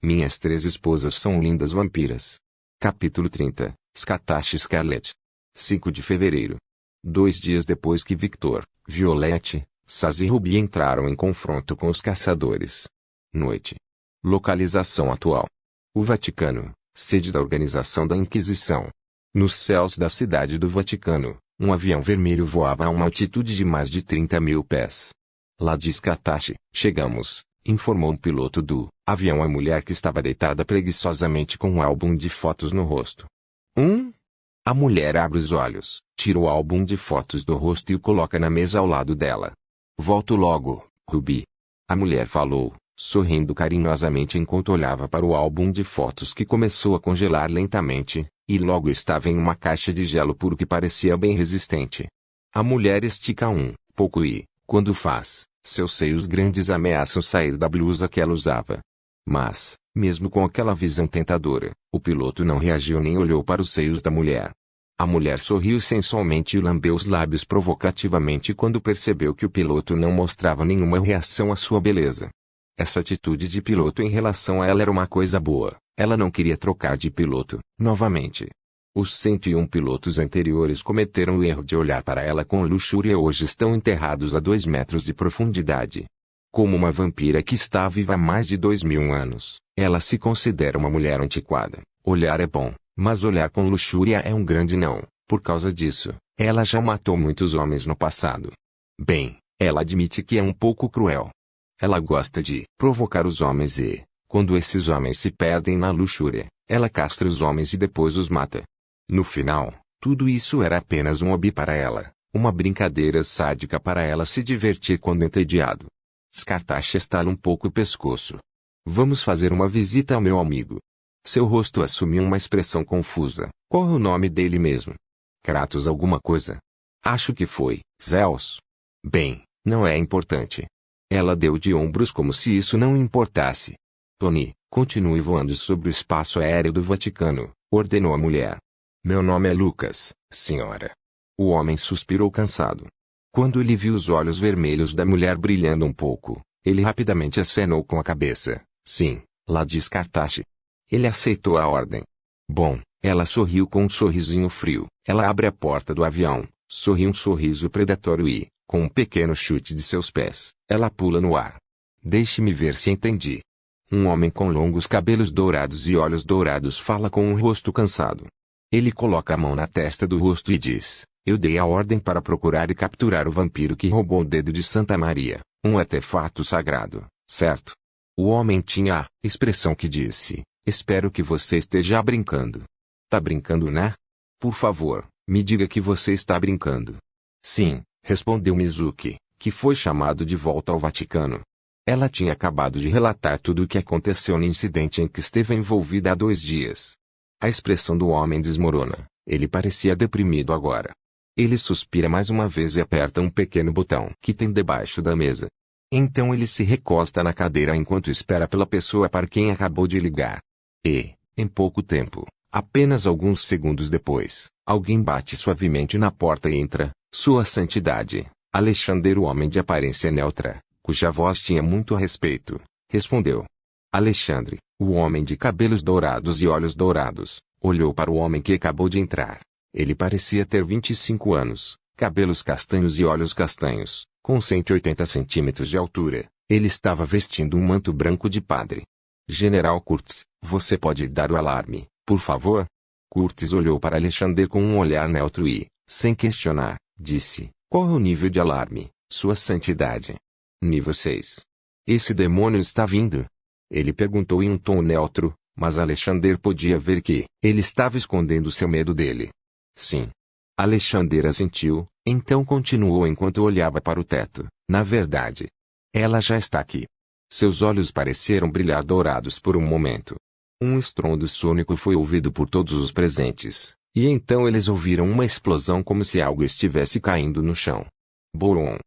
Minhas 3 esposas são lindas vampiras. Capítulo 30. Scatache Scarlet. 5 de fevereiro. 2 dias depois que Victor, Violette, Saz e Ruby entraram em confronto com os caçadores. Noite. Localização atual. O Vaticano, sede da organização da Inquisição. Nos céus da cidade do Vaticano, um avião vermelho voava a uma altitude de mais de 30.000 pés. Lá de Scatache, chegamos, informou um piloto do avião à mulher que estava deitada preguiçosamente com um álbum de fotos no rosto. A mulher abre os olhos, tira o álbum de fotos do rosto e o coloca na mesa ao lado dela. Volto logo, Ruby. A mulher falou, sorrindo carinhosamente enquanto olhava para o álbum de fotos que começou a congelar lentamente, e logo estava em uma caixa de gelo puro que parecia bem resistente. A mulher estica um pouco e, quando faz, seus seios grandes ameaçam sair da blusa que ela usava. Mas, mesmo com aquela visão tentadora, o piloto não reagiu nem olhou para os seios da mulher. A mulher sorriu sensualmente e lambeu os lábios provocativamente quando percebeu que o piloto não mostrava nenhuma reação à sua beleza. Essa atitude de piloto em relação a ela era uma coisa boa. Ela não queria trocar de piloto, novamente. Os 101 pilotos anteriores cometeram o erro de olhar para ela com luxúria e hoje estão enterrados a 2 metros de profundidade. Como uma vampira que está viva há mais de 2.000 anos, ela se considera uma mulher antiquada. Olhar é bom, mas olhar com luxúria é um grande não. Por causa disso, ela já matou muitos homens no passado. Bem, ela admite que é um pouco cruel. Ela gosta de provocar os homens e, quando esses homens se perdem na luxúria, ela castra os homens e depois os mata. No final, tudo isso era apenas um hobby para ela, uma brincadeira sádica para ela se divertir quando entediado. Scatache estala um pouco o pescoço. Vamos fazer uma visita ao meu amigo. Seu rosto assumiu uma expressão confusa. Qual é o nome dele mesmo? Kratos alguma coisa? Acho que foi Zeus. Bem, não é importante. Ela deu de ombros como se isso não importasse. Tony, continue voando sobre o espaço aéreo do Vaticano, ordenou a mulher. Meu nome é Lucas, senhora. O homem suspirou cansado. Quando ele viu os olhos vermelhos da mulher brilhando um pouco, ele rapidamente acenou com a cabeça. Sim, lá de Scatache. Ele aceitou a ordem. Bom, ela sorriu com um sorrisinho frio. Ela abre a porta do avião, sorri um sorriso predatório e, com um pequeno chute de seus pés, ela pula no ar. Deixe-me ver se entendi. Um homem com longos cabelos dourados e olhos dourados fala com um rosto cansado. Ele coloca a mão na testa do rosto e diz, eu dei a ordem para procurar e capturar o vampiro que roubou o dedo de Santa Maria, um artefato sagrado, certo? O homem tinha a expressão que disse, espero que você esteja brincando. Tá brincando, né? Por favor, me diga que você está brincando. Sim, respondeu Mizuki, que foi chamado de volta ao Vaticano. Ela tinha acabado de relatar tudo o que aconteceu no incidente em que esteve envolvida há 2 dias. A expressão do homem desmorona. Ele parecia deprimido agora. Ele suspira mais uma vez e aperta um pequeno botão que tem debaixo da mesa. Então ele se recosta na cadeira enquanto espera pela pessoa para quem acabou de ligar. E, em pouco tempo, apenas alguns segundos depois, alguém bate suavemente na porta e entra, Sua Santidade, Alexander, o homem de aparência neutra, cuja voz tinha muito respeito, respondeu. Alexandre, o homem de cabelos dourados e olhos dourados, olhou para o homem que acabou de entrar. Ele parecia ter 25 anos, cabelos castanhos e olhos castanhos, com 180 centímetros de altura. Ele estava vestindo um manto branco de padre. General Kurtz, você pode dar o alarme, por favor? Kurtz olhou para Alexander com um olhar neutro e, sem questionar, disse, qual é o nível de alarme, Sua Santidade? Nível 6. Esse demônio está vindo? Ele perguntou em um tom neutro, mas Alexander podia ver que ele estava escondendo seu medo dele. Sim. Alexander assentiu, então continuou enquanto olhava para o teto. Na verdade, ela já está aqui. Seus olhos pareceram brilhar dourados por um momento. Um estrondo sônico foi ouvido por todos os presentes, e então eles ouviram uma explosão como se algo estivesse caindo no chão. Borom.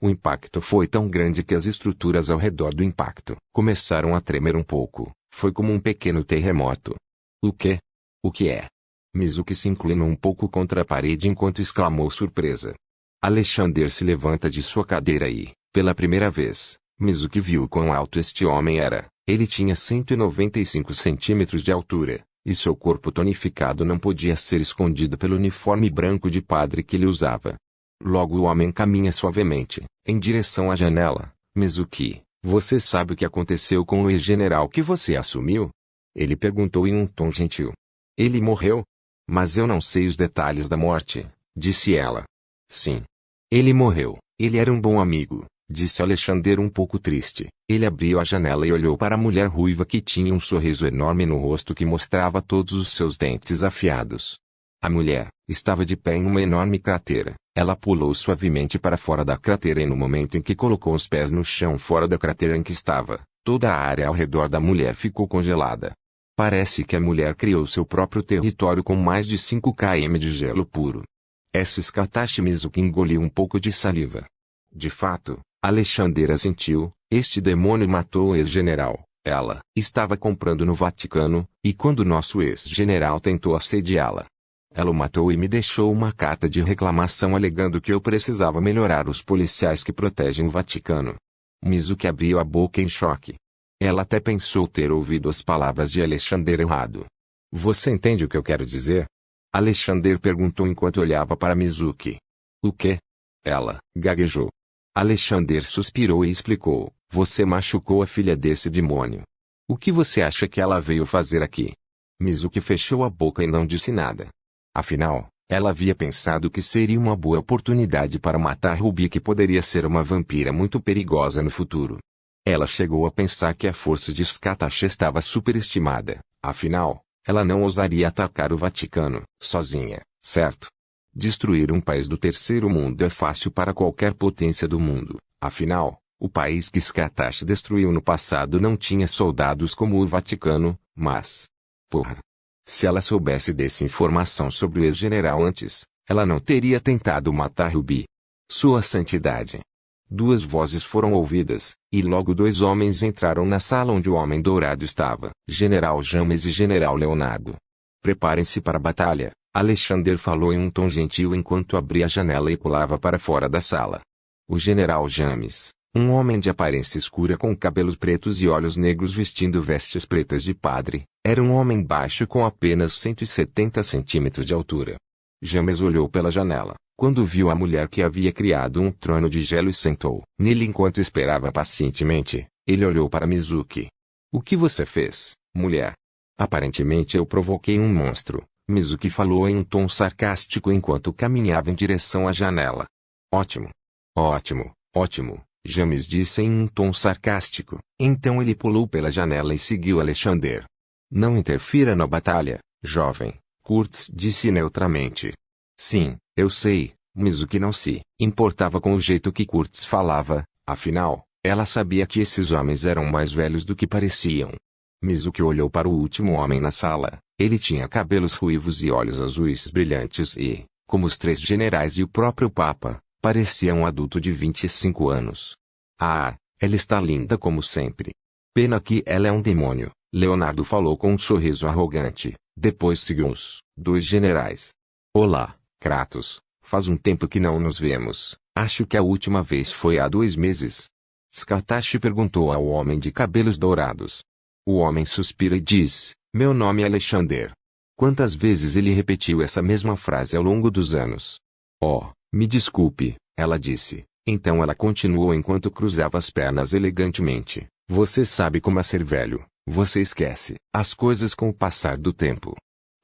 O impacto foi tão grande que as estruturas ao redor do impacto começaram a tremer um pouco. Foi como um pequeno terremoto. O quê? O que é? Mizuki se inclinou um pouco contra a parede enquanto exclamou surpresa. Alexander se levanta de sua cadeira e, pela primeira vez, Mizuki viu quão alto este homem era. Ele tinha 195 centímetros de altura, e seu corpo tonificado não podia ser escondido pelo uniforme branco de padre que ele usava. Logo o homem caminha suavemente, em direção à janela. Mizuki, você sabe o que aconteceu com o ex-general que você assumiu? Ele perguntou em um tom gentil. Ele morreu? Mas eu não sei os detalhes da morte, disse ela. Sim. Ele morreu. Ele era um bom amigo, disse Alexander um pouco triste. Ele abriu a janela e olhou para a mulher ruiva que tinha um sorriso enorme no rosto que mostrava todos os seus dentes afiados. A mulher estava de pé em uma enorme cratera. Ela pulou suavemente para fora da cratera e no momento em que colocou os pés no chão fora da cratera em que estava, toda a área ao redor da mulher ficou congelada. Parece que a mulher criou seu próprio território com mais de 5 km de gelo puro. Katashi Mizuki engoliu um pouco de saliva. De fato, Alexander assentiu, este demônio matou o ex-general. Ela estava comprando no Vaticano, e quando nosso ex-general tentou assediá-la, ela o matou e me deixou uma carta de reclamação alegando que eu precisava melhorar os policiais que protegem o Vaticano. Mizuki abriu a boca em choque. Ela até pensou ter ouvido as palavras de Alexander errado. Você entende o que eu quero dizer? Alexander perguntou enquanto olhava para Mizuki. O quê? Ela gaguejou. Alexander suspirou e explicou. Você machucou a filha desse demônio. O que você acha que ela veio fazer aqui? Mizuki fechou a boca e não disse nada. Afinal, ela havia pensado que seria uma boa oportunidade para matar Ruby, que poderia ser uma vampira muito perigosa no futuro. Ela chegou a pensar que a força de Katashi estava superestimada. Afinal, ela não ousaria atacar o Vaticano sozinha, certo? Destruir um país do terceiro mundo é fácil para qualquer potência do mundo. Afinal, o país que Katashi destruiu no passado não tinha soldados como o Vaticano, mas... Porra! Se ela soubesse dessa informação sobre o ex-general antes, ela não teria tentado matar Ruby. Sua Santidade. 2 vozes foram ouvidas, e logo 2 homens entraram na sala onde o Homem Dourado estava, General James e General Leonardo. Preparem-se para a batalha, Alexander falou em um tom gentil enquanto abria a janela e pulava para fora da sala. O General James, um homem de aparência escura com cabelos pretos e olhos negros vestindo vestes pretas de padre, era um homem baixo com apenas 170 centímetros de altura. James olhou pela janela, quando viu a mulher que havia criado um trono de gelo e sentou nele enquanto esperava pacientemente. Ele olhou para Mizuki. O que você fez, mulher? Aparentemente eu provoquei um monstro, Mizuki falou em um tom sarcástico enquanto caminhava em direção à janela. Ótimo. Ótimo, ótimo. James disse em um tom sarcástico. Então ele pulou pela janela e seguiu Alexander. Não interfira na batalha, jovem, Kurtz disse neutramente. Sim, eu sei, Mizuki não se importava com o jeito que Kurtz falava, afinal, ela sabia que esses homens eram mais velhos do que pareciam. Mizuki olhou para o último homem na sala. Ele tinha cabelos ruivos e olhos azuis brilhantes e, como os 3 generais e o próprio Papa, parecia um adulto de 25 anos. Ah, ela está linda como sempre. Pena que ela é um demônio, Leonardo falou com um sorriso arrogante. Depois seguiu os 2 generais. Olá, Kratos. Faz um tempo que não nos vemos. Acho que a última vez foi há 2 meses. Katashi perguntou ao homem de cabelos dourados. O homem suspira e diz, meu nome é Alexander. Quantas vezes ele repetiu essa mesma frase ao longo dos anos? Oh, me desculpe, ela disse. Então ela continuou enquanto cruzava as pernas elegantemente. Você sabe como é ser velho. Você esquece as coisas com o passar do tempo.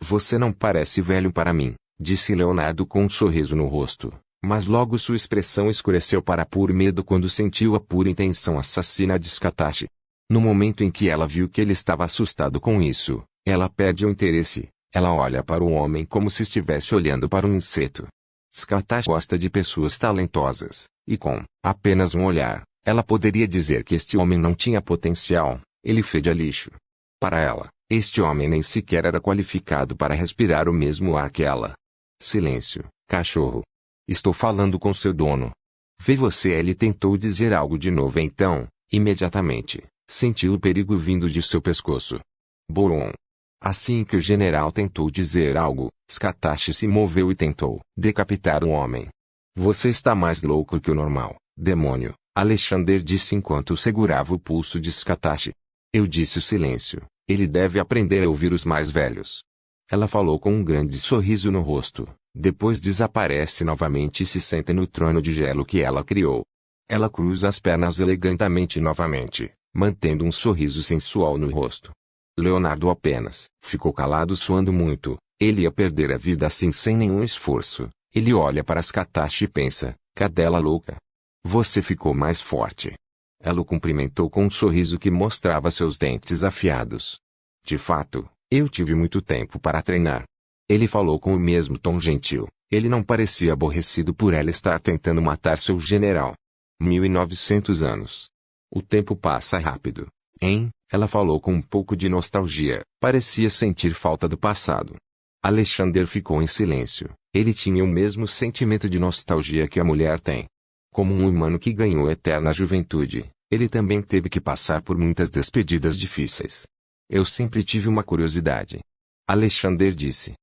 Você não parece velho para mim, disse Leonardo com um sorriso no rosto. Mas logo sua expressão escureceu para puro medo quando sentiu a pura intenção assassina de Katashi. No momento em que ela viu que ele estava assustado com isso, ela perde o interesse. Ela olha para o homem como se estivesse olhando para um inseto. Katashi gosta de pessoas talentosas, e com apenas um olhar, ela poderia dizer que este homem não tinha potencial, ele fede a lixo. Para ela, este homem nem sequer era qualificado para respirar o mesmo ar que ela. Silêncio, cachorro. Estou falando com seu dono. Vê você, ele tentou dizer algo de novo então, imediatamente, sentiu o perigo vindo de seu pescoço. Boron. Assim que o general tentou dizer algo, Katashi se moveu e tentou decapitar o homem. Você está mais louco que o normal, demônio, Alexander disse enquanto segurava o pulso de Katashi. Eu disse silêncio. Ele deve aprender a ouvir os mais velhos. Ela falou com um grande sorriso no rosto. Depois desaparece novamente e se senta no trono de gelo que ela criou. Ela cruza as pernas elegantemente novamente, mantendo um sorriso sensual no rosto. Leonardo apenas ficou calado suando muito. Ele ia perder a vida assim sem nenhum esforço. Ele olha para Scatachi e pensa, cadela louca. Você ficou mais forte. Ela o cumprimentou com um sorriso que mostrava seus dentes afiados. De fato, eu tive muito tempo para treinar. Ele falou com o mesmo tom gentil. Ele não parecia aborrecido por ela estar tentando matar seu general. 1900 anos. O tempo passa rápido. Hein? Ela falou com um pouco de nostalgia. Parecia sentir falta do passado. Alexander ficou em silêncio. Ele tinha o mesmo sentimento de nostalgia que a mulher tem. Como um humano que ganhou eterna juventude, ele também teve que passar por muitas despedidas difíceis. Eu sempre tive uma curiosidade. Alexander disse.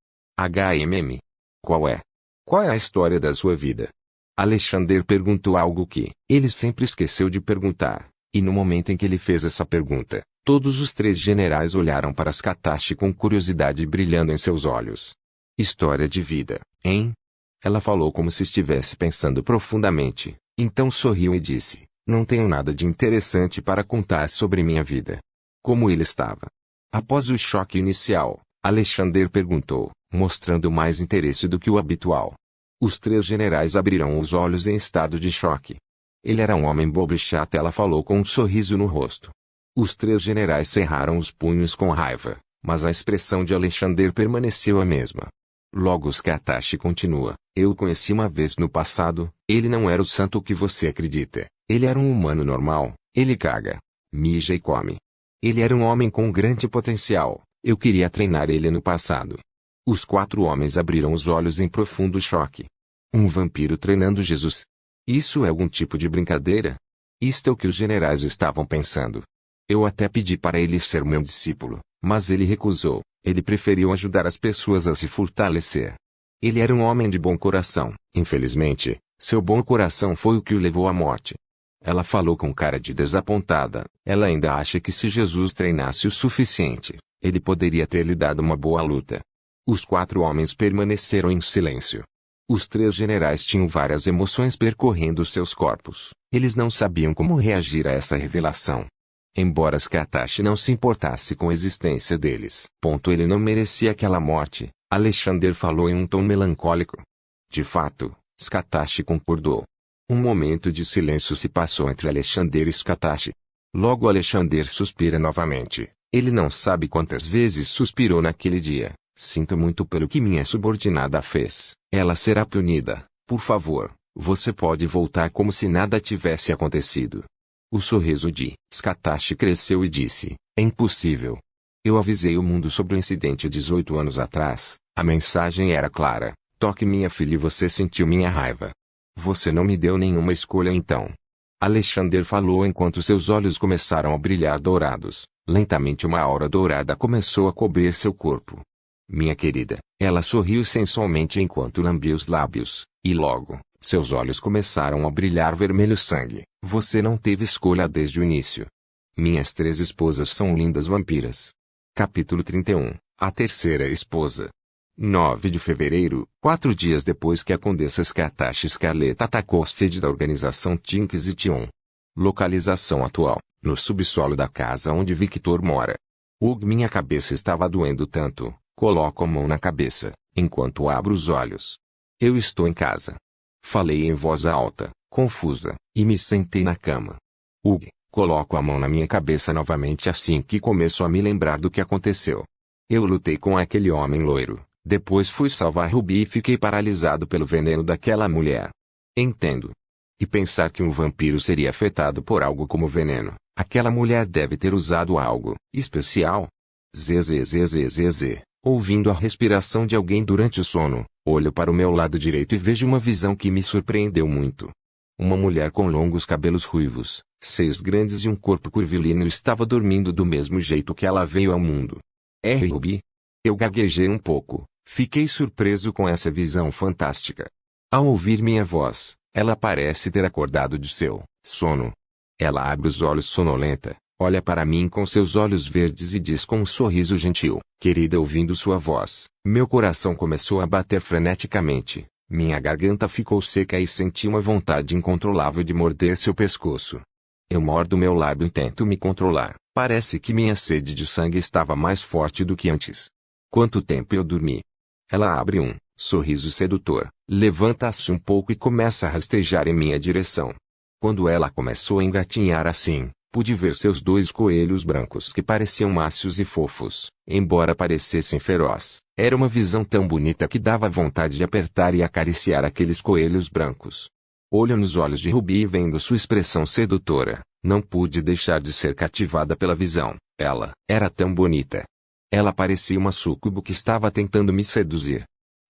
Qual é? Qual é a história da sua vida? Alexander perguntou algo que ele sempre esqueceu de perguntar, e no momento em que ele fez essa pergunta, todos os três generais olharam para Scatachi com curiosidade brilhando em seus olhos. História de vida, hein? Ela falou como se estivesse pensando profundamente, então sorriu e disse, não tenho nada de interessante para contar sobre minha vida. Como ele estava? Após o choque inicial, Alexander perguntou, mostrando mais interesse do que o habitual. Os três generais abriram os olhos em estado de choque. Ele era um homem bobo e chato, ela falou com um sorriso no rosto. Os três generais cerraram os punhos com raiva, mas a expressão de Alexander permaneceu a mesma. Logo Scatachi continua, eu o conheci uma vez no passado, ele não era o santo que você acredita, ele era um humano normal, ele caga, mija e come. Ele era um homem com grande potencial, eu queria treinar ele no passado. Os quatro homens abriram os olhos em profundo choque. Um vampiro treinando Jesus. Isso é algum tipo de brincadeira? Isto é o que os generais estavam pensando. Eu até pedi para ele ser meu discípulo, mas ele recusou. Ele preferiu ajudar as pessoas a se fortalecer. Ele era um homem de bom coração. Infelizmente, seu bom coração foi o que o levou à morte. Ela falou com cara de desapontada. Ela ainda acha que se Jesus treinasse o suficiente, ele poderia ter lhe dado uma boa luta. Os quatro homens permaneceram em silêncio. Os três generais tinham várias emoções percorrendo seus corpos. Eles não sabiam como reagir a essa revelação. Embora Scatachi não se importasse com a existência deles. Ele não merecia aquela morte, Alexander falou em um tom melancólico. De fato, Scatachi concordou. Um momento de silêncio se passou entre Alexander e Scatachi. Logo Alexander suspira novamente. Ele não sabe quantas vezes suspirou naquele dia. Sinto muito pelo que minha subordinada fez. Ela será punida. Por favor, você pode voltar como se nada tivesse acontecido. O sorriso de Scatachi cresceu e disse, é impossível. Eu avisei o mundo sobre o incidente 18 anos atrás. A mensagem era clara. Toque minha filha e você sentiu minha raiva. Você não me deu nenhuma escolha então. Alexander falou enquanto seus olhos começaram a brilhar dourados. Lentamente uma aura dourada começou a cobrir seu corpo. Minha querida, ela sorriu sensualmente enquanto lambia os lábios, e logo, seus olhos começaram a brilhar vermelho sangue. Você não teve escolha desde o início. Minhas três esposas são lindas vampiras. Capítulo 31. A terceira esposa. 9 de fevereiro, 4 dias depois que a condessa Scatachi Scarlet atacou a sede da organização Tinquisition. Localização atual, no subsolo da casa onde Victor mora. Minha cabeça estava doendo tanto. Coloco a mão na cabeça, enquanto abro os olhos. Eu estou em casa. Falei em voz alta, confusa, e me sentei na cama. Coloco a mão na minha cabeça novamente assim que começo a me lembrar do que aconteceu. Eu lutei com aquele homem loiro, depois fui salvar Ruby e fiquei paralisado pelo veneno daquela mulher. Entendo. E pensar que um vampiro seria afetado por algo como veneno, aquela mulher deve ter usado algo especial. Zzz. Ouvindo a respiração de alguém durante o sono, olho para o meu lado direito e vejo uma visão que me surpreendeu muito. Uma mulher com longos cabelos ruivos, seios grandes e um corpo curvilíneo estava dormindo do mesmo jeito que ela veio ao mundo. Ruby? Eu gaguejei um pouco, fiquei surpreso com essa visão fantástica. Ao ouvir minha voz, ela parece ter acordado de seu sono. Ela abre os olhos sonolenta, Olha para mim com seus olhos verdes e diz com um sorriso gentil: querida, ouvindo sua voz, meu coração começou a bater freneticamente, minha garganta ficou seca e senti uma vontade incontrolável de morder seu pescoço. Eu mordo meu lábio e tento me controlar, parece que minha sede de sangue estava mais forte do que antes. Quanto tempo eu dormi? Ela abre um sorriso sedutor, levanta-se um pouco e começa a rastejar em minha direção. Quando ela começou a engatinhar assim, pude ver seus dois coelhos brancos que pareciam macios e fofos, embora parecessem feroz. Era uma visão tão bonita que dava vontade de apertar e acariciar aqueles coelhos brancos. Olho nos olhos de Ruby e vendo sua expressão sedutora, não pude deixar de ser cativada pela visão. Ela era tão bonita. Ela parecia uma súcubo que estava tentando me seduzir.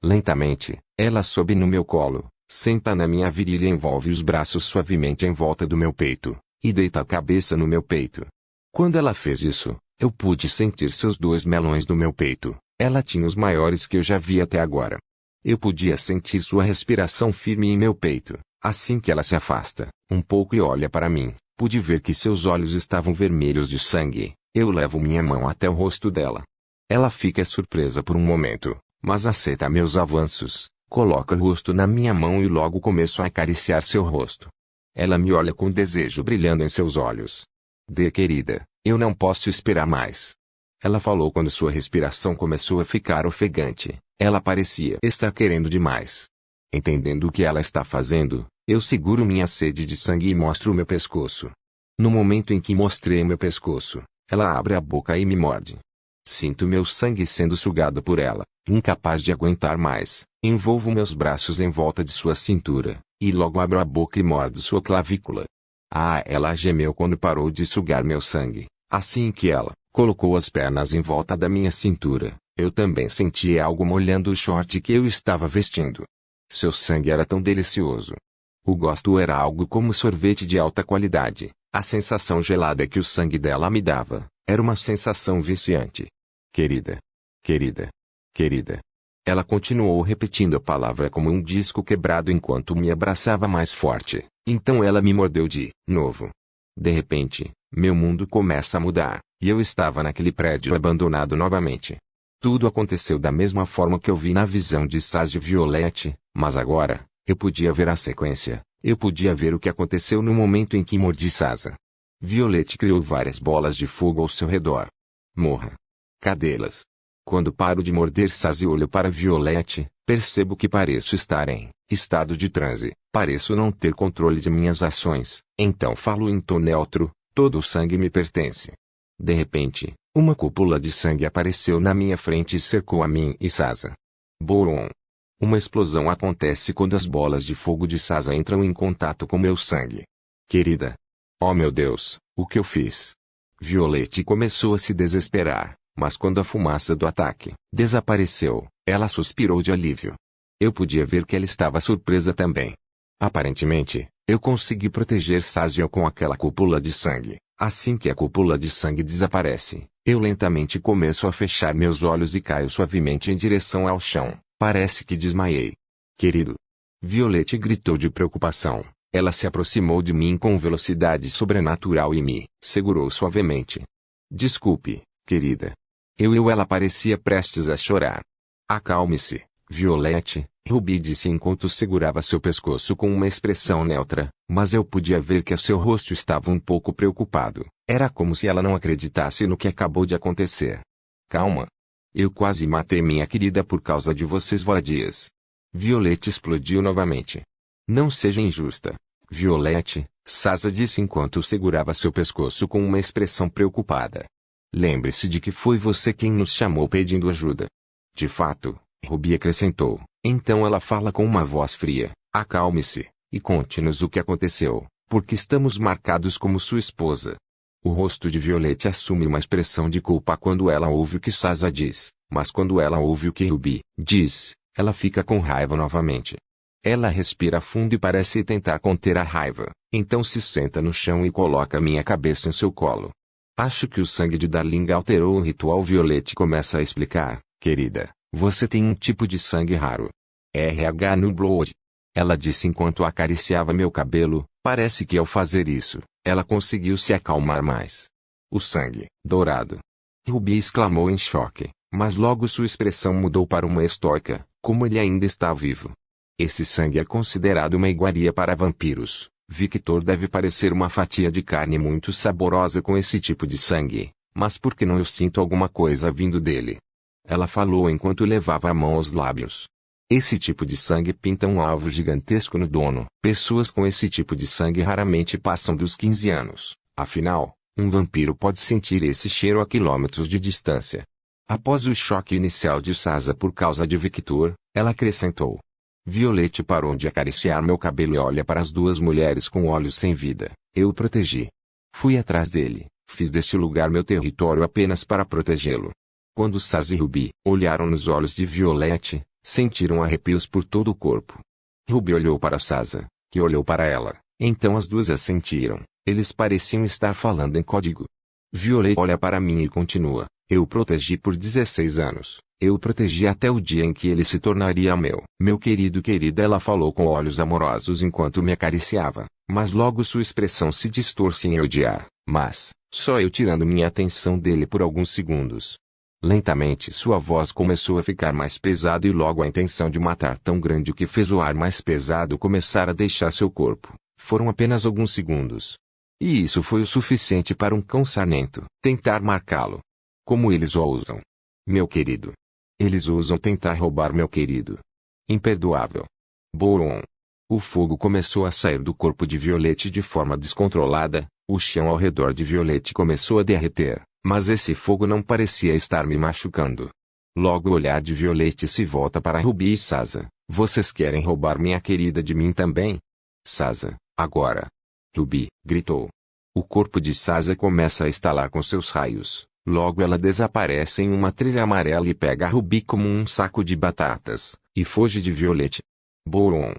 Lentamente, ela sobe no meu colo, senta na minha virilha e envolve os braços suavemente em volta do meu peito, e deita a cabeça no meu peito. Quando ela fez isso, eu pude sentir seus dois melões no meu peito. Ela tinha os maiores que eu já vi até agora. Eu podia sentir sua respiração firme em meu peito. Assim que ela se afasta um pouco e olha para mim, pude ver que seus olhos estavam vermelhos de sangue. Eu levo minha mão até o rosto dela. Ela fica surpresa por um momento, mas aceita meus avanços, coloca o rosto na minha mão e logo começo a acariciar seu rosto. Ela me olha com desejo brilhando em seus olhos. Querida, eu não posso esperar mais. Ela falou quando sua respiração começou a ficar ofegante. Ela parecia estar querendo demais. Entendendo o que ela está fazendo, eu seguro minha sede de sangue e mostro o meu pescoço. No momento em que mostrei meu pescoço, ela abre a boca e me morde. Sinto meu sangue sendo sugado por ela, incapaz de aguentar mais. Envolvo meus braços em volta de sua cintura, e logo abro a boca e mordo sua clavícula. Ela gemeu quando parou de sugar meu sangue. Assim que ela colocou as pernas em volta da minha cintura, eu também senti algo molhando o short que eu estava vestindo. Seu sangue era tão delicioso. O gosto era algo como sorvete de alta qualidade. A sensação gelada que o sangue dela me dava era uma sensação viciante. Querida. Querida. Querida. Ela continuou repetindo a palavra como um disco quebrado enquanto me abraçava mais forte. Então ela me mordeu de novo. De repente, meu mundo começa a mudar, e eu estava naquele prédio abandonado novamente. Tudo aconteceu da mesma forma que eu vi na visão de Sazio Violette, mas agora, eu podia ver a sequência. Eu podia ver o que aconteceu no momento em que mordi Sasa. Violette criou várias bolas de fogo ao seu redor. Morra. Cadê-las? Quando paro de morder Sasa e olho para Violette, percebo que pareço estar em estado de transe. Pareço não ter controle de minhas ações. Então falo em tom neutro, todo o sangue me pertence. De repente, uma cúpula de sangue apareceu na minha frente e cercou a mim e Sasa. Boom! Uma explosão acontece quando as bolas de fogo de Sasa entram em contato com meu sangue. Querida. Oh meu Deus, o que eu fiz? Violette começou a se desesperar, mas quando a fumaça do ataque desapareceu, ela suspirou de alívio. Eu podia ver que ela estava surpresa também. Aparentemente, eu consegui proteger Sazio com aquela cúpula de sangue. Assim que a cúpula de sangue desaparece, eu lentamente começo a fechar meus olhos e caio suavemente em direção ao chão. Parece que desmaiei. Querido. Violette gritou de preocupação. Ela se aproximou de mim com velocidade sobrenatural e me segurou suavemente. Desculpe, querida. Ela parecia prestes a chorar. Acalme-se, Violette, Ruby disse enquanto segurava seu pescoço com uma expressão neutra, mas eu podia ver que seu rosto estava um pouco preocupado. Era como se ela não acreditasse no que acabou de acontecer. Calma. Eu quase matei minha querida por causa de vocês vadias. Violette explodiu novamente. Não seja injusta. Violette, Sasa disse enquanto segurava seu pescoço com uma expressão preocupada. Lembre-se de que foi você quem nos chamou pedindo ajuda. De fato, Ruby acrescentou. Então ela fala com uma voz fria. Acalme-se, e conte-nos o que aconteceu, porque estamos marcados como sua esposa. O rosto de Violette assume uma expressão de culpa quando ela ouve o que Sasa diz, mas quando ela ouve o que Ruby diz, ela fica com raiva novamente. Ela respira fundo e parece tentar conter a raiva, então se senta no chão e coloca minha cabeça em seu colo. Acho que o sangue de Darling alterou o ritual. Violette começa a explicar. Querida, você tem um tipo de sangue raro. RH no blood. Ela disse enquanto acariciava meu cabelo. Parece que ao fazer isso, ela conseguiu se acalmar mais. O sangue, dourado. Ruby exclamou em choque, mas logo sua expressão mudou para uma estoica, como ele ainda está vivo. Esse sangue é considerado uma iguaria para vampiros. Victor deve parecer uma fatia de carne muito saborosa com esse tipo de sangue, mas por que não eu sinto alguma coisa vindo dele? Ela falou enquanto levava a mão aos lábios. Esse tipo de sangue pinta um alvo gigantesco no dono. Pessoas com esse tipo de sangue raramente passam dos 15 anos. Afinal, um vampiro pode sentir esse cheiro a quilômetros de distância. Após o choque inicial de Sasa por causa de Victor, ela acrescentou. Violette parou de acariciar meu cabelo e olha para as duas mulheres com olhos sem vida. Eu o protegi. Fui atrás dele, fiz deste lugar meu território apenas para protegê-lo. Quando Sasa e Ruby olharam nos olhos de Violette, sentiram arrepios por todo o corpo. Ruby olhou para Sasa, que olhou para ela, então as duas assentiram. Eles pareciam estar falando em código. Violette olha para mim e continua. Eu o protegi por 16 anos. Eu o protegi até o dia em que ele se tornaria meu. Meu querido querida, ela falou com olhos amorosos enquanto me acariciava, mas logo sua expressão se distorce em odiar. Mas, só eu tirando minha atenção dele por alguns segundos. Lentamente sua voz começou a ficar mais pesada e logo a intenção de matar tão grande que fez o ar mais pesado começar a deixar seu corpo. Foram apenas alguns segundos. E isso foi o suficiente para um cão sarnento tentar marcá-lo. Como eles o usam. Meu querido. Eles usam tentar roubar meu querido. Imperdoável. Boron. O fogo começou a sair do corpo de Violette de forma descontrolada, o chão ao redor de Violette começou a derreter, mas esse fogo não parecia estar me machucando. Logo o olhar de Violette se volta para Ruby e Sasa. Vocês querem roubar minha querida de mim também? Sasa, agora. Ruby, gritou. O corpo de Sasa começa a estalar com seus raios. Logo ela desaparece em uma trilha amarela e pega a Ruby como um saco de batatas, e foge de Violette. Boron.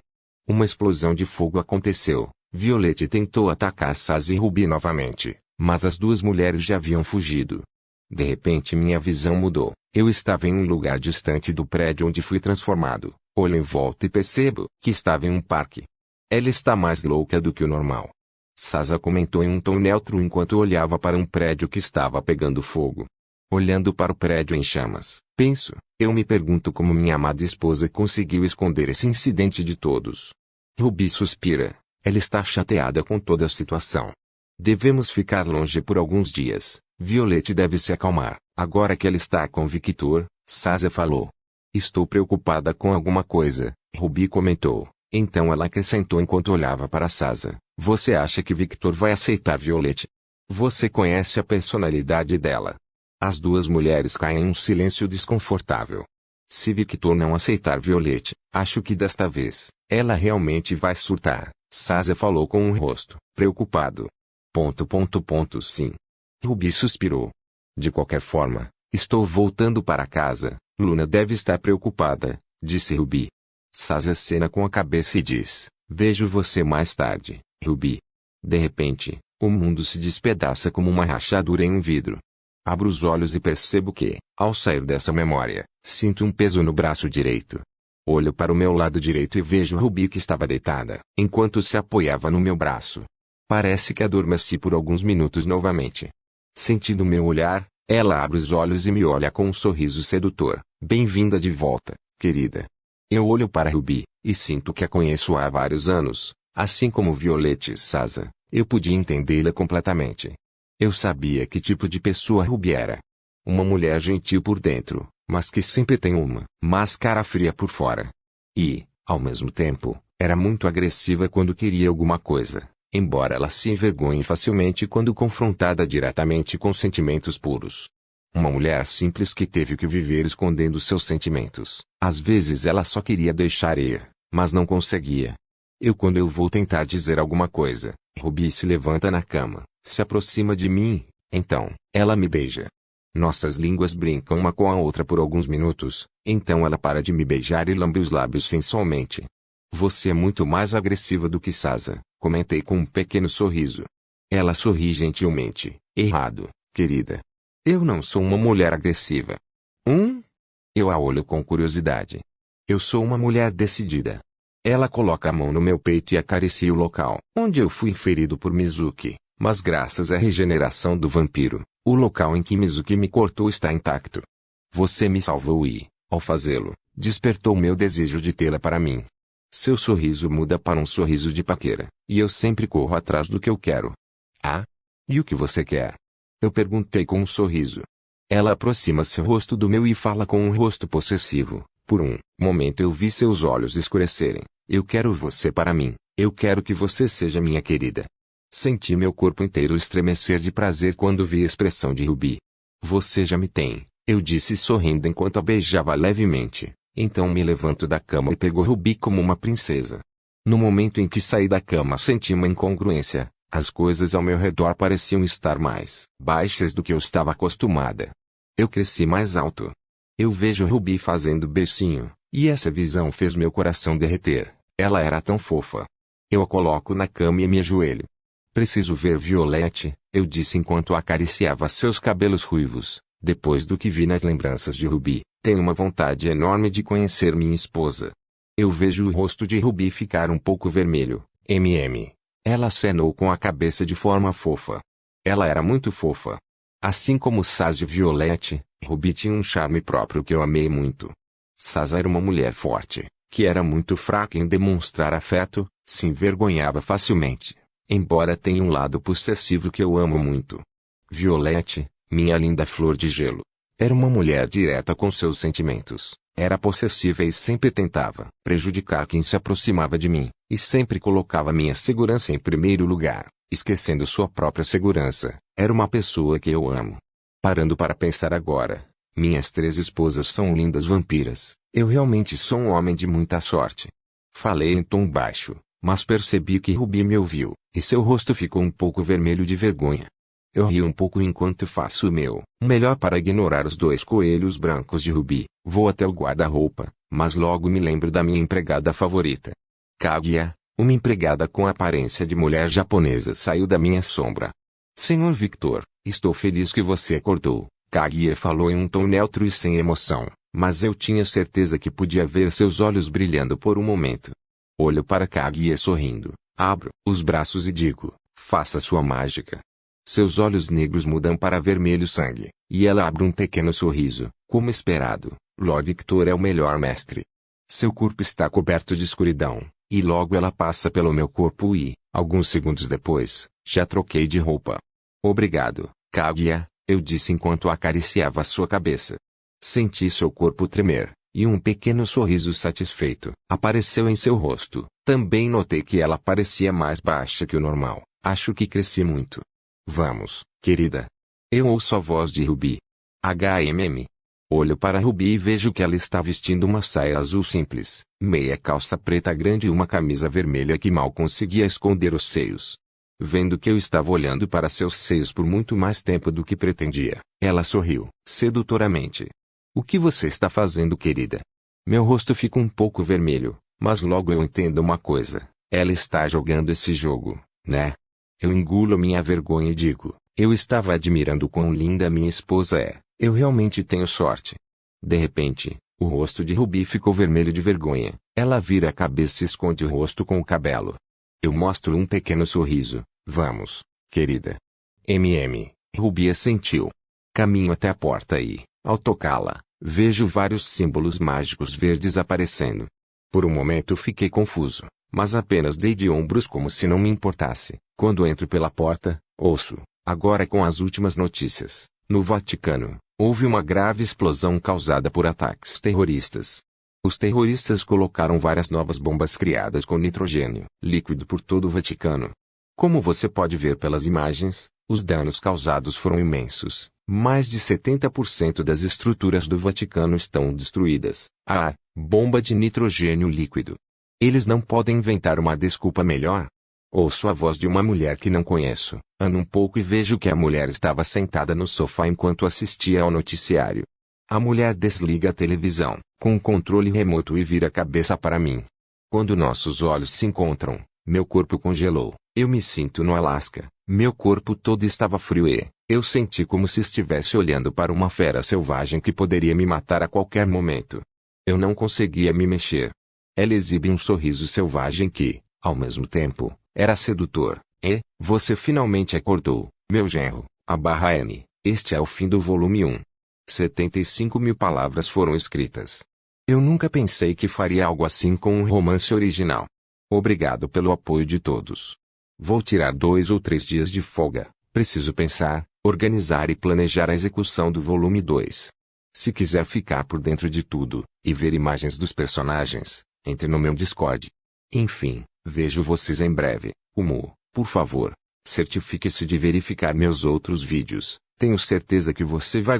Uma explosão de fogo aconteceu. Violette tentou atacar Sasa e Ruby novamente, mas as duas mulheres já haviam fugido. De repente minha visão mudou. Eu estava em um lugar distante do prédio onde fui transformado. Olho em volta e percebo que estava em um parque. Ela está mais louca do que o normal. Sasa comentou em um tom neutro enquanto olhava para um prédio que estava pegando fogo. Olhando para o prédio em chamas, eu me pergunto como minha amada esposa conseguiu esconder esse incidente de todos. Ruby suspira. Ela está chateada com toda a situação. Devemos ficar longe por alguns dias. Violette deve se acalmar. Agora que ela está com Victor, Sasa falou. Estou preocupada com alguma coisa, Ruby comentou. Então ela acrescentou enquanto olhava para Sasa. Você acha que Victor vai aceitar Violette? Você conhece a personalidade dela. As duas mulheres caem em um silêncio desconfortável. Se Victor não aceitar Violette, acho que desta vez, ela realmente vai surtar. Sasa falou com um rosto preocupado. Sim. Ruby suspirou. De qualquer forma, estou voltando para casa. Luna deve estar preocupada, disse Ruby. Sasa acena com a cabeça e diz, vejo você mais tarde, Ruby. De repente, o mundo se despedaça como uma rachadura em um vidro. Abro os olhos e percebo que, ao sair dessa memória, sinto um peso no braço direito. Olho para o meu lado direito e vejo Ruby que estava deitada, enquanto se apoiava no meu braço. Parece que adormeci por alguns minutos novamente. Sentindo meu olhar, ela abre os olhos e me olha com um sorriso sedutor. Bem-vinda de volta, querida. Eu olho para Ruby, e sinto que a conheço há vários anos. Assim como Violette e Sasa, eu podia entendê-la completamente. Eu sabia que tipo de pessoa Ruby era. Uma mulher gentil por dentro, mas que sempre tem uma máscara fria por fora. E, ao mesmo tempo, era muito agressiva quando queria alguma coisa, embora ela se envergonhe facilmente quando confrontada diretamente com sentimentos puros. Uma mulher simples que teve que viver escondendo seus sentimentos. Às vezes ela só queria deixar ir, mas não conseguia. Quando eu vou tentar dizer alguma coisa, Ruby se levanta na cama, se aproxima de mim, então, ela me beija. Nossas línguas brincam uma com a outra por alguns minutos, então ela para de me beijar e lambe os lábios sensualmente. Você é muito mais agressiva do que Sasa, comentei com um pequeno sorriso. Ela sorri gentilmente. Errado, querida. Eu não sou uma mulher agressiva. Eu a olho com curiosidade. Eu sou uma mulher decidida. Ela coloca a mão no meu peito e acaricia o local onde eu fui ferido por Mizuki. Mas graças à regeneração do vampiro, o local em que Mizuki me cortou está intacto. Você me salvou e, ao fazê-lo, despertou meu desejo de tê-la para mim. Seu sorriso muda para um sorriso de paquera, e eu sempre corro atrás do que eu quero. Ah? E o que você quer? Eu perguntei com um sorriso. Ela aproxima seu rosto do meu e fala com um rosto possessivo. Por um momento eu vi seus olhos escurecerem. Eu quero você para mim. Eu quero que você seja minha querida. Senti meu corpo inteiro estremecer de prazer quando vi a expressão de Ruby. Você já me tem, eu disse sorrindo enquanto a beijava levemente. Então me levanto da cama e pego Ruby como uma princesa. No momento em que saí da cama senti uma incongruência. As coisas ao meu redor pareciam estar mais baixas do que eu estava acostumada. Eu cresci mais alto. Eu vejo Ruby fazendo beicinho, e essa visão fez meu coração derreter. Ela era tão fofa. Eu a coloco na cama e me ajoelho. Preciso ver Violette, eu disse enquanto acariciava seus cabelos ruivos. Depois do que vi nas lembranças de Ruby, tenho uma vontade enorme de conhecer minha esposa. Eu vejo o rosto de Ruby ficar um pouco vermelho. Ela acenou com a cabeça de forma fofa. Ela era muito fofa. Assim como Saz e Violette, Ruby tinha um charme próprio que eu amei muito. Saz era uma mulher forte, que era muito fraca em demonstrar afeto, se envergonhava facilmente. Embora tenha um lado possessivo que eu amo muito. Violette, minha linda flor de gelo, era uma mulher direta com seus sentimentos. Era possessiva e sempre tentava prejudicar quem se aproximava de mim, e sempre colocava minha segurança em primeiro lugar, esquecendo sua própria segurança. Era uma pessoa que eu amo. Parando para pensar agora, minhas 3 esposas são lindas vampiras. Eu realmente sou um homem de muita sorte. Falei em tom baixo, mas percebi que Ruby me ouviu, e seu rosto ficou um pouco vermelho de vergonha. Eu rio um pouco enquanto faço o meu melhor para ignorar os 2 coelhos brancos de Ruby. Vou até o guarda-roupa, mas logo me lembro da minha empregada favorita. Kaguya, uma empregada com aparência de mulher japonesa, saiu da minha sombra. Senhor Victor, estou feliz que você acordou. Kaguya falou em um tom neutro e sem emoção, mas eu tinha certeza que podia ver seus olhos brilhando por um momento. Olho para Kaguya sorrindo, abro os braços e digo, faça sua mágica. Seus olhos negros mudam para vermelho sangue, e ela abre um pequeno sorriso, como esperado. Lord Victor é o melhor mestre. Seu corpo está coberto de escuridão, e logo ela passa pelo meu corpo e, alguns segundos depois, já troquei de roupa. Obrigado, Kaguya, eu disse enquanto acariciava sua cabeça. Senti seu corpo tremer, e um pequeno sorriso satisfeito apareceu em seu rosto. Também notei que ela parecia mais baixa que o normal. Acho que cresci muito. Vamos, querida. Eu ouço a voz de Ruby. Olho para Ruby e vejo que ela está vestindo uma saia azul simples, meia calça preta grande e uma camisa vermelha que mal conseguia esconder os seios. Vendo que eu estava olhando para seus seios por muito mais tempo do que pretendia, ela sorriu, sedutoramente. O que você está fazendo, querida? Meu rosto fica um pouco vermelho, mas logo eu entendo uma coisa. Ela está jogando esse jogo, né? Eu engulo minha vergonha e digo, eu estava admirando quão linda minha esposa é. Eu realmente tenho sorte. De repente, o rosto de Ruby ficou vermelho de vergonha. Ela vira a cabeça e esconde o rosto com o cabelo. Eu mostro um pequeno sorriso. Vamos, querida. Ruby assentiu. Caminho até a porta e, ao tocá-la, vejo vários símbolos mágicos verdes aparecendo. Por um momento fiquei confuso, mas apenas dei de ombros como se não me importasse. Quando entro pela porta, ouço, agora com as últimas notícias, no Vaticano, houve uma grave explosão causada por ataques terroristas. Os terroristas colocaram várias novas bombas criadas com nitrogênio líquido por todo o Vaticano. Como você pode ver pelas imagens, os danos causados foram imensos. Mais de 70% das estruturas do Vaticano estão destruídas. Bomba de nitrogênio líquido. Eles não podem inventar uma desculpa melhor? Ouço a voz de uma mulher que não conheço. Ando um pouco e vejo que a mulher estava sentada no sofá enquanto assistia ao noticiário. A mulher desliga a televisão, com o controle remoto e vira a cabeça para mim. Quando nossos olhos se encontram, meu corpo congelou. Eu me sinto no Alasca. Meu corpo todo estava frio e eu senti como se estivesse olhando para uma fera selvagem que poderia me matar a qualquer momento. Eu não conseguia me mexer. Ela exibe um sorriso selvagem que, ao mesmo tempo, era sedutor. Você finalmente acordou, meu genro, /M. Este é o fim do volume 1. 75.000 palavras foram escritas. Eu nunca pensei que faria algo assim com um romance original. Obrigado pelo apoio de todos. Vou tirar 2 ou 3 dias de folga. Preciso pensar, organizar e planejar a execução do volume 2. Se quiser ficar por dentro de tudo, e ver imagens dos personagens, entre no meu Discord. Enfim, vejo vocês em breve. Por favor, certifique-se de verificar meus outros vídeos. Tenho certeza que você vai